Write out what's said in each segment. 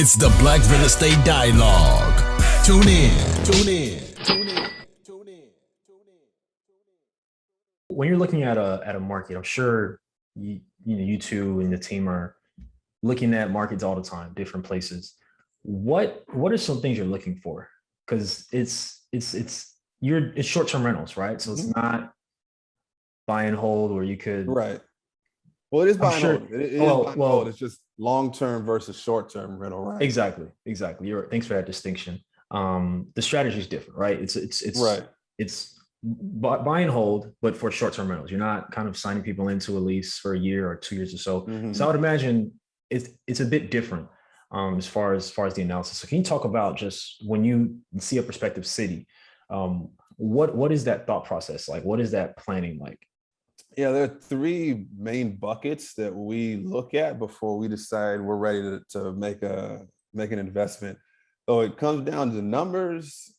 It's the Black Real Estate Dialogue. Tune in. Tune in. Tune in. Tune in. When you're looking at a market, I'm sure you two and the team are looking at markets all the time, different places. What are some things you're looking for? Because it's short-term rentals, right? So it's Mhm. not buy and hold where you could. Right. Well, it is I'm buy and sure. hold. It is buy Well, and hold. well, It's just long-term versus short-term rental, right? exactly. Thanks for that distinction. The strategy is different, right? Right. It's buy and hold, but for short-term rentals. You're not kind of signing people into a lease for a year or 2 years or so. So I Hmm. would imagine it's a bit different as far as the analysis. So can you talk about just when you see a prospective city, what is that thought process like? What is that planning like? Yeah, there are three main buckets that we look at before we decide we're ready to make an investment. So it comes down to numbers,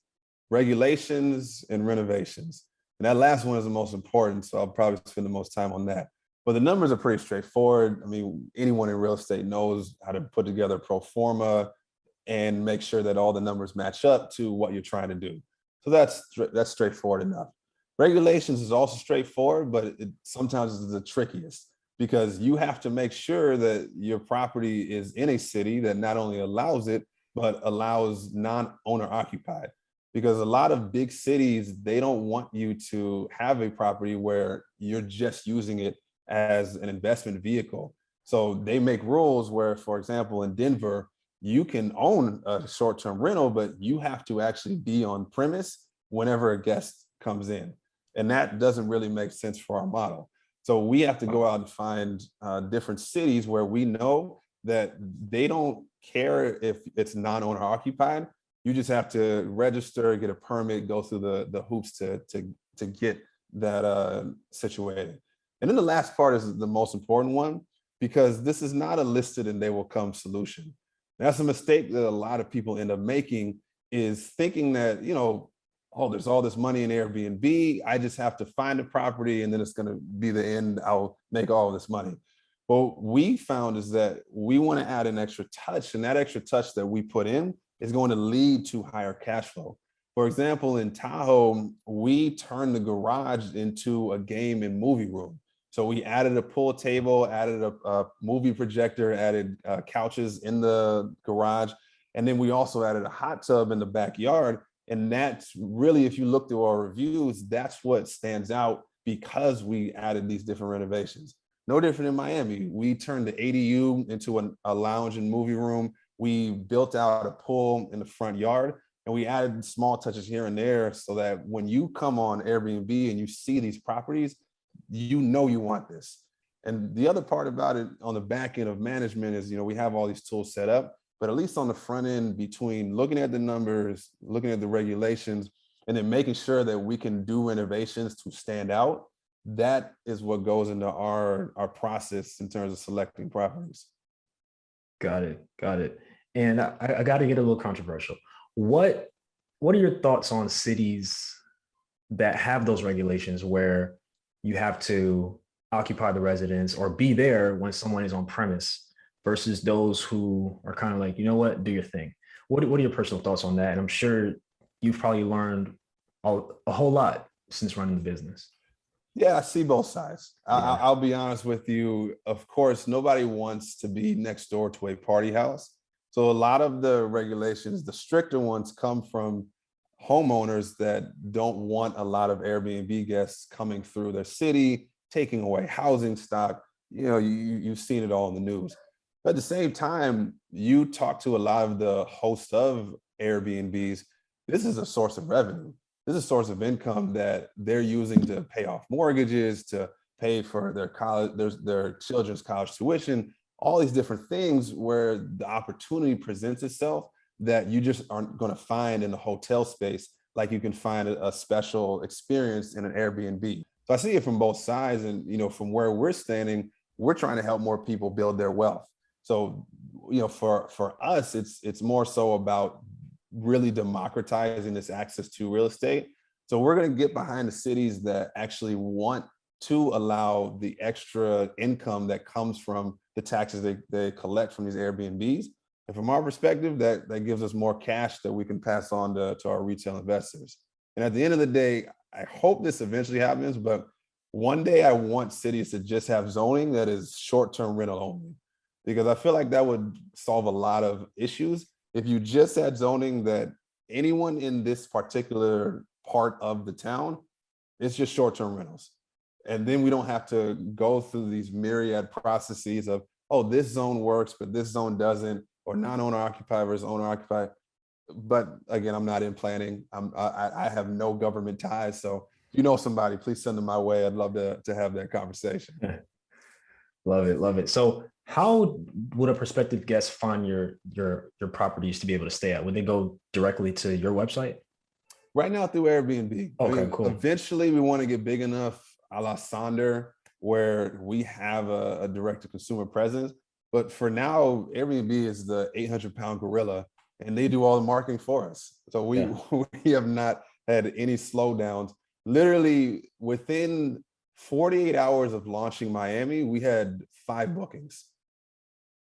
regulations, and renovations. And that last one is the most important, so I'll probably spend the most time on that. But the numbers are pretty straightforward. I mean, anyone in real estate knows how to put together a pro forma and make sure that all the numbers match up to what you're trying to do. So that's straightforward enough. Regulations is also straightforward, but it sometimes is the trickiest because you have to make sure that your property is in a city that not only allows it, but allows non-owner occupied. Because a lot of big cities, they don't want you to have a property where you're just using it as an investment vehicle. So they make rules where, for example, in Denver, you can own a short-term rental, but you have to actually be on premise whenever a guest comes in. And that doesn't really make sense for our model. So we have to go out and find different cities where we know that they don't care if it's non-owner occupied. You just have to register, get a permit, go through the hoops to get that situated. And then the last part is the most important one, because this is not a listed and they will come solution. That's a mistake that a lot of people end up making, is thinking that, oh, there's all this money in Airbnb. I just have to find a property and then it's going to be the end. I'll make all this money. What we found is that we want to add an extra touch, and that extra touch that we put in is going to lead to higher cash flow. For example, in Tahoe, we turned the garage into a game and movie room. So we added a pool table, added a movie projector, added couches in the garage. And then we also added a hot tub in the backyard. And that's really, if you look through our reviews, that's what stands out because we added these different renovations. No different in Miami. We turned the ADU into a lounge and movie room. We built out a pool in the front yard, and we added small touches here and there so that when you come on Airbnb and you see these properties, you know you want this. And the other part about it on the back end of management is, we have all these tools set up, but at least on the front end, between looking at the numbers, looking at the regulations, and then making sure that we can do renovations to stand out, that is what goes into our process in terms of selecting properties. Got it. And I got to get a little controversial. What What are your thoughts on cities that have those regulations where you have to occupy the residence or be there when someone is on premise versus those who are kind of like, you know what, do your thing? What are your personal thoughts on that? And I'm sure you've probably learned a whole lot since running the business. Yeah, I see both sides. Yeah. I'll be honest with you. Of course, nobody wants to be next door to a party house. So a lot of the regulations, the stricter ones, come from homeowners that don't want a lot of Airbnb guests coming through their city, taking away housing stock. You've seen it all in the news. But at the same time, you talk to a lot of the hosts of Airbnbs. This is a source of revenue. This is a source of income that they're using to pay off mortgages, to pay for their college, their children's college tuition, all these different things where the opportunity presents itself that you just aren't going to find in the hotel space, like you can find a special experience in an Airbnb. So I see it from both sides. And, from where we're standing, we're trying to help more people build their wealth. So, for us, it's more so about really democratizing this access to real estate. So we're going to get behind the cities that actually want to allow the extra income that comes from the taxes they collect from these Airbnbs. And from our perspective, that gives us more cash that we can pass on to our retail investors. And at the end of the day, I hope this eventually happens, but one day I want cities to just have zoning that is short-term rental only, because I feel like that would solve a lot of issues. If you just had zoning that anyone in this particular part of the town, it's just short-term rentals. And then we don't have to go through these myriad processes of, oh, this zone works, but this zone doesn't, or non-owner occupied versus owner occupied. But again, I'm not in planning. I have no government ties. So if you know somebody, please send them my way. I'd love to have that conversation. Love it, love it. So how would a prospective guest find your properties to be able to stay at? Would they go directly to your website? Right now through Airbnb. Okay, cool. Eventually we want to get big enough a la Sonder where we have a direct-to-consumer presence. But for now, Airbnb is the 800-pound gorilla, and they do all the marketing for us. So we have not had any slowdowns. Literally within 48 hours of launching Miami, we had 5 bookings.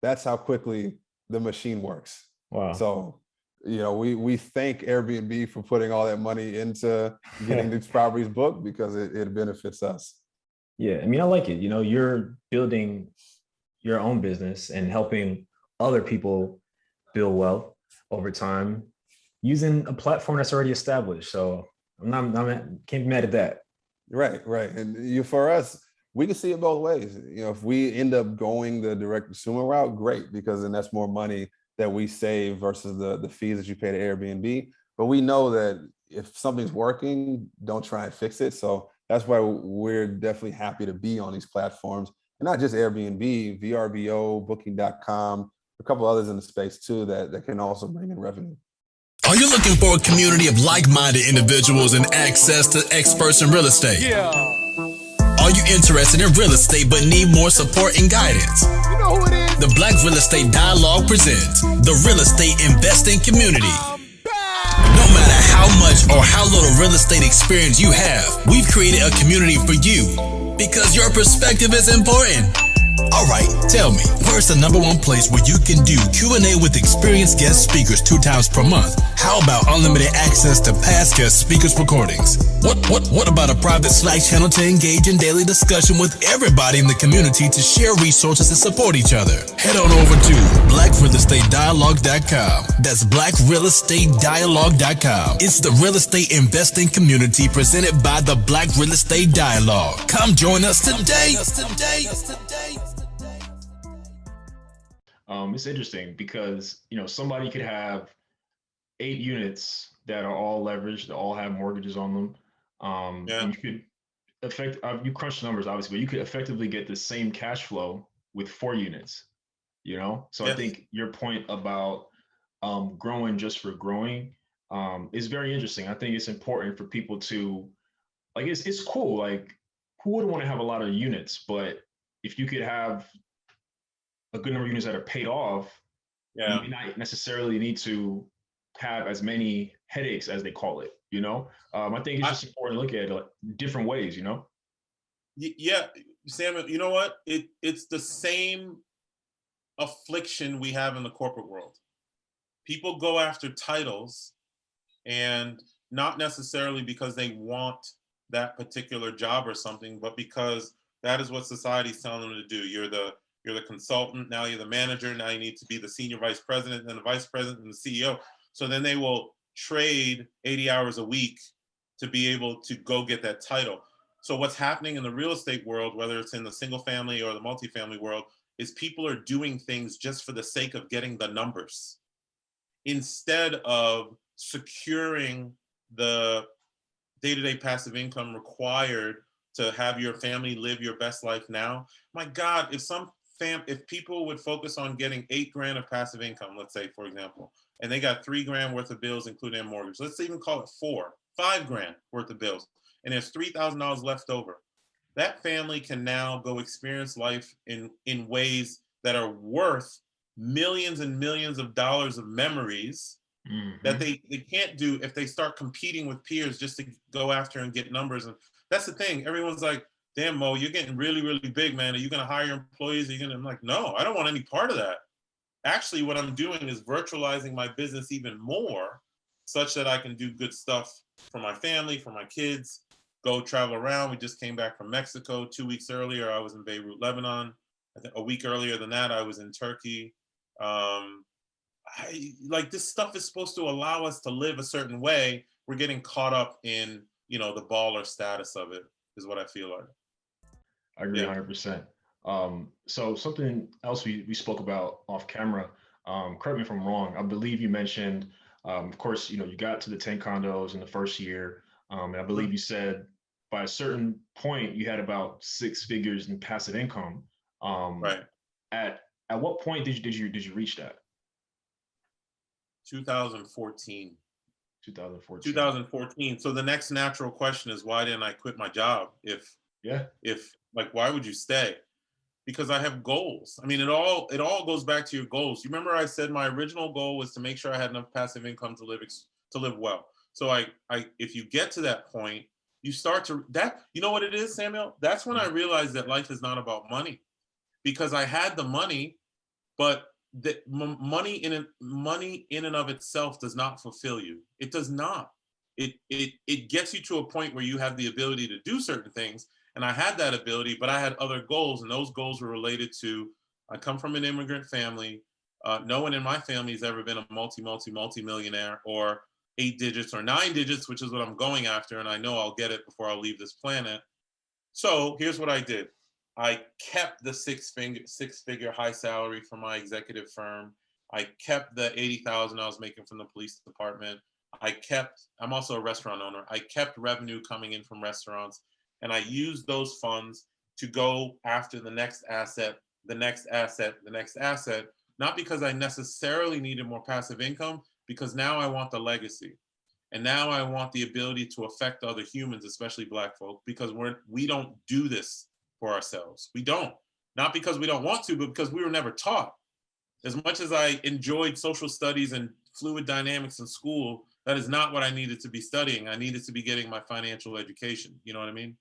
That's how quickly the machine works. Wow. So, we thank Airbnb for putting all that money into getting these properties booked, because it benefits us. Yeah, I mean, I like it. You're building your own business and helping other people build wealth over time using a platform that's already established. So can't be mad at that. Right. And for us, we can see it both ways. If we end up going the direct consumer route, great, because then that's more money that we save versus the fees that you pay to Airbnb. But we know that if something's working, don't try and fix it. So that's why we're definitely happy to be on these platforms. And not just Airbnb, VRBO, Booking.com, a couple others in the space too that can also bring in revenue. Are you looking for a community of like-minded individuals and access to experts in real estate? Yeah. Are you interested in real estate but need more support and guidance? You know who it is? The Black Real Estate Dialogue presents the Real Estate Investing Community. No matter how much or how little real estate experience you have, we've created a community for you because your perspective is important. All right, tell me, where's the #1 place where you can do Q&A with experienced guest speakers 2 times per month? How about unlimited access to past guest speakers' recordings? What about a private Slack channel to engage in daily discussion with everybody in the community to share resources and support each other? Head on over to blackrealestatedialogue.com. That's blackrealestatedialogue.com. It's the real estate investing community presented by the Black Real Estate Dialogue. Come join us today. It's interesting because somebody could have 8 units that are all leveraged, that all have mortgages on them. And you could you crunch the numbers obviously, but you could effectively get the same cash flow with 4 units. So I think your point about growing just for growing is very interesting. I think it's important for people to it's cool. Like, who wouldn't want to have a lot of units? But if you could have a good number of units that are paid off, you may not necessarily need to have as many headaches, as they call it. I think it's just important to look at it different ways. Yeah, Sam. You know what? It's the same affliction we have in the corporate world. People go after titles, and not necessarily because they want that particular job or something, but because that is what society's telling them to do. You're the consultant, now you're the manager, now you need to be the senior vice president, and the vice president and the CEO. So then they will trade 80 hours a week to be able to go get that title. So what's happening in the real estate world, whether it's in the single family or the multifamily world, is people are doing things just for the sake of getting the numbers, instead of securing the day-to-day passive income required to have your family live your best life now. My God, if people would focus on getting $8,000 of passive income, let's say, for example, and they got $3,000 worth of bills, including a mortgage, let's even call it $5,000 worth of bills, and there's $3,000 left over. That family can now go experience life in ways that are worth millions and millions of dollars of memories that they can't do if they start competing with peers just to go after and get numbers. And that's the thing. Everyone's like, damn, Mo, you're getting really, really big, man. Are you going to hire employees? I'm like, no, I don't want any part of that. actually what I'm doing is virtualizing my business even more, such that I can do good stuff for my family, for my kids, go travel around. We just came back from Mexico 2 weeks earlier. I was in Beirut, Lebanon. I think a week earlier than that, I was in Turkey. Like, this stuff is supposed to allow us to live a certain way. We're getting caught up in, the baller status of it, is what I feel like. I agree Yeah. 100%. So something else we spoke about off camera, correct me if I'm wrong, I believe you mentioned, of course, you got to the 10 condos in the first year. And I believe you said by a certain point, you had about 6 figures in passive income. Right. At what point did you reach that? 2014. 2014. 2014. So the next natural question is, why didn't I quit my job? If like, why would you stay? Because I have goals. I mean, it all goes back to your goals. You remember I said my original goal was to make sure I had enough passive income to live well. So if you get to that point, you start to you know what it is, Samuel? That's when I realized that life is not about money, because I had the money, but the money in and of itself does not fulfill you. It does not. It gets you to a point where you have the ability to do certain things. And I had that ability, but I had other goals, and those goals were related to, I come from an immigrant family. No one in my family has ever been a multi-millionaire, or 8 digits or 9 digits, which is what I'm going after. And I know I'll get it before I leave this planet. So here's what I did. I kept the six-figure high salary from my executive firm. I kept the 80,000 I was making from the police department. I'm also a restaurant owner. I kept revenue coming in from restaurants, and I used those funds to go after the next asset, the next asset, the next asset, not because I necessarily needed more passive income, because now I want the legacy. And now I want the ability to affect other humans, especially Black folk, because we don't do this for ourselves. We don't. Not because we don't want to, but because we were never taught. As much as I enjoyed social studies and fluid dynamics in school, that is not what I needed to be studying. I needed to be getting my financial education. You know what I mean?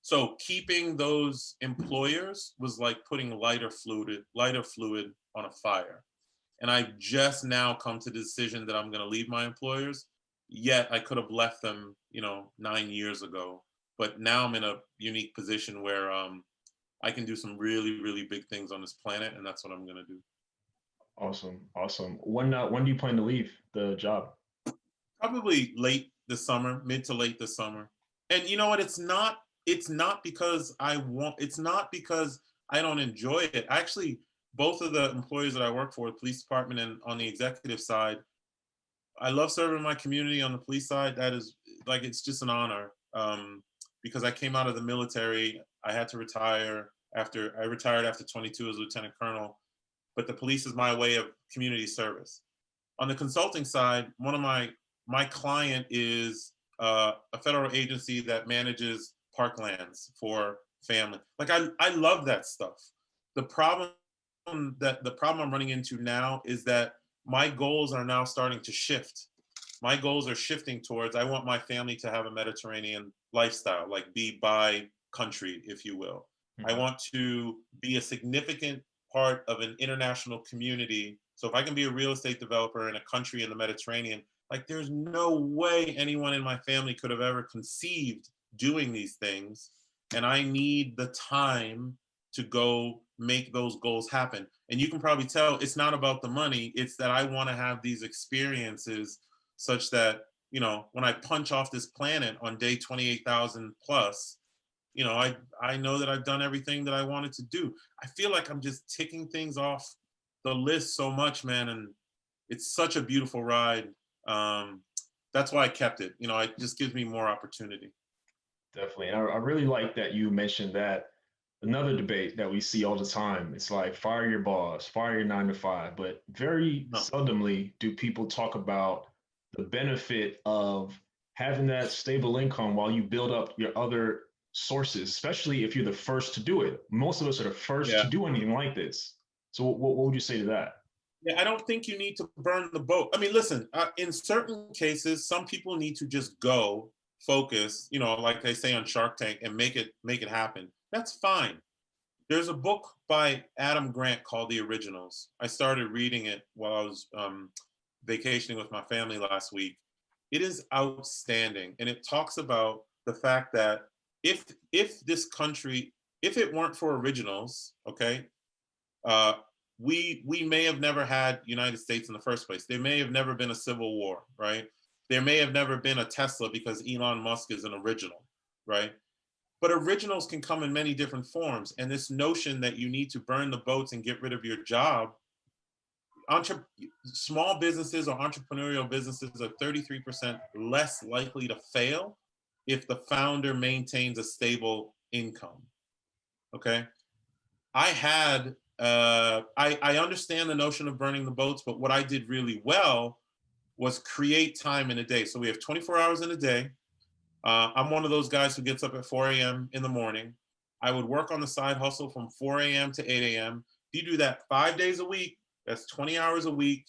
So keeping those employers was like putting lighter fluid on a fire. And I've just now come to the decision that I'm going to leave my employers. Yet I could have left them, 9 years ago. But now I'm in a unique position where I can do some really, really big things on this planet, and that's what I'm going to do. Awesome. When do you plan to leave the job? Probably late this summer, mid to late this summer. And you know what? It's not because it's not because I don't enjoy it. Actually, both of the employees that I work for, the police department and on the executive side, I love serving my community. On the police side, that is like, it's just an honor. Because I came out of the military, I had to retire after 22 as lieutenant colonel, but the police is my way of community service. On the consulting side, one of my client is a federal agency that manages parklands for family. Like, I love that stuff. The problem I'm running into now is that my goals are now starting to shift. My goals are shifting towards, I want my family to have a Mediterranean lifestyle, like be by country, if you will. I want to be a significant part of an international community. So if I can be a real estate developer in a country in the Mediterranean, like, there's no way anyone in my family could have ever conceived doing these things. And I need the time to go make those goals happen. And you can probably tell it's not about the money. It's that I want to have these experiences such that, when I punch off this planet on day 28,000 plus, I know that I've done everything that I wanted to do. I feel like I'm just ticking things off the list so much, man. And it's such a beautiful ride. That's why I kept it. It just gives me more opportunity. Definitely. And I really like that you mentioned that. Another debate that we see all the time, it's like, fire your boss, fire your 9 to 5, but very seldomly do people talk about the benefit of having that stable income while you build up your other sources, especially if you're the first to do it. Most of us are the first to do anything like this. So what would you say to that? Yeah, I don't think you need to burn the boat. I mean, listen, in certain cases, some people need to just go focus, like they say on Shark Tank, and make it happen. That's fine. There's a book by Adam Grant called The Originals. I started reading it while I was vacationing with my family last week. It is outstanding, and it talks about the fact that if this country, if it weren't for originals, okay, we may have never had United States in the first place. There may have never been a civil war, right? There may have never been a Tesla because Elon Musk is an original, right? But originals can come in many different forms. And this notion that you need to burn the boats and get rid of your job, small businesses or entrepreneurial businesses are 33% less likely to fail if the founder maintains a stable income, okay? I understand the notion of burning the boats, but what I did really well was create time in a day. So we have 24 hours in a day. I'm one of those guys who gets up at 4 a.m. in the morning. I would work on the side hustle from 4 a.m. to 8 a.m. If you do that 5 days a week, that's 20 hours a week.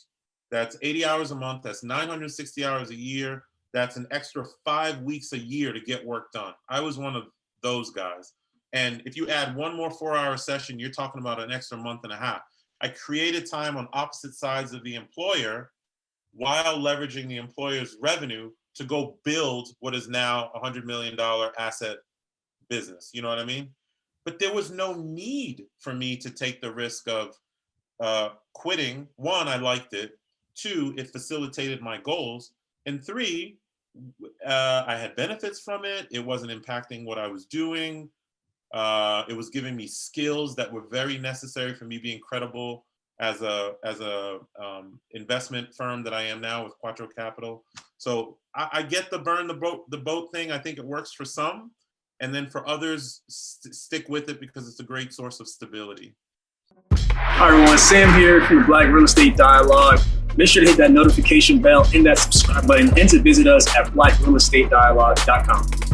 That's 80 hours a month. That's 960 hours a year. That's an extra 5 weeks a year to get work done. I was one of those guys. And if you add one more 4-hour session, you're talking about an extra month and a half. I created time on opposite sides of the employer while leveraging the employer's revenue to go build what is now a $100 million asset business. You know what I mean? But there was no need for me to take the risk of quitting. One, I liked it. Two, it facilitated my goals. And three, I had benefits from it. It wasn't impacting what I was doing. It was giving me skills that were very necessary for me being credible as a investment firm that I am now with Quattro Capital. So I get the burn the boat thing. I think it works for some, and then for others, stick with it because it's a great source of stability. Hi everyone, Sam here from the Black Real Estate Dialogue. Make sure to hit that notification bell and that subscribe button, and to visit us at blackrealestatedialogue.com.